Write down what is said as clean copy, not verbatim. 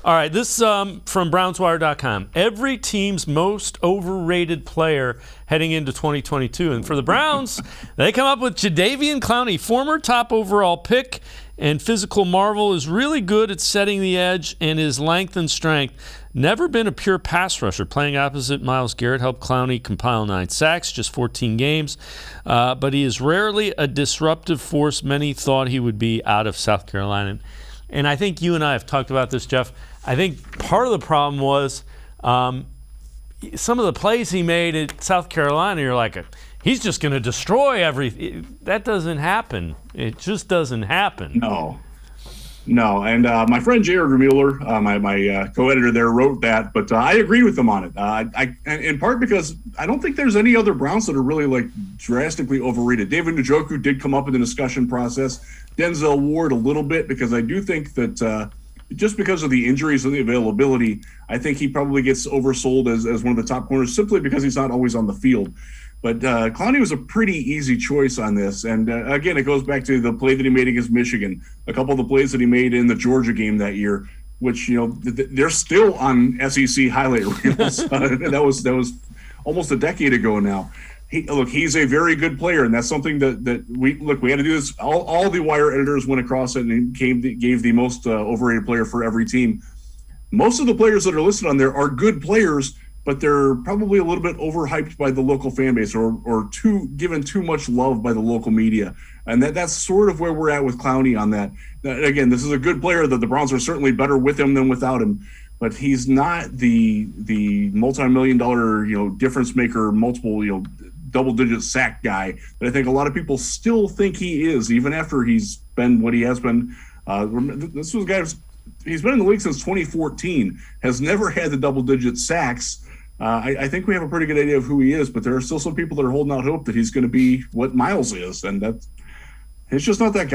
All right, this from BrownsWire.com. Every team's most overrated player heading into 2022. And for the Browns, they come up with Jadeveon Clowney, former top overall pick and physical marvel, is really good at setting the edge, and his length and strength. Never been a pure pass rusher. Playing opposite Myles Garrett helped Clowney compile 9 sacks, just 14 games. But he is rarely a disruptive force many thought he would be out of South Carolina. And I think you and I have talked about this, Jeff. I think part of the problem was some of the plays he made at South Carolina, you're like, he's just going to destroy everything. That doesn't happen. It just doesn't happen. No. And my friend Jared Mueller, my co-editor there, wrote that, but I agree with him on it. I in part because I don't think there's any other Browns that are really like drastically overrated. David Njoku did come up in the discussion process. Denzel Ward a little bit, because I do think that just because of the injuries and the availability, I think he probably gets oversold as one of the top corners simply because he's not always on the field. But Clowney was a pretty easy choice on this. And again, it goes back to the play that he made against Michigan, a couple of the plays that he made in the Georgia game that year, which, they're still on SEC highlight reels. That was almost a decade ago now. He's a very good player, and that's something that we had to do this. All the Wire editors went across it and gave the most overrated player for every team. Most of the players that are listed on there are good players, but they're probably a little bit overhyped by the local fan base or given too much love by the local media. And that's sort of where we're at with Clowney on that. Again, this is a good player that the Browns are certainly better with him than without him, but he's not the multi-million-dollar, difference maker, multiple, double-digit sack guy that I think a lot of people still think he is, even after he's been what he has been. This was a guy he's been in the league since 2014, has never had the double-digit sacks. I think we have a pretty good idea of who he is, but there are still some people that are holding out hope that he's going to be what Myles is, and it's just not that guy.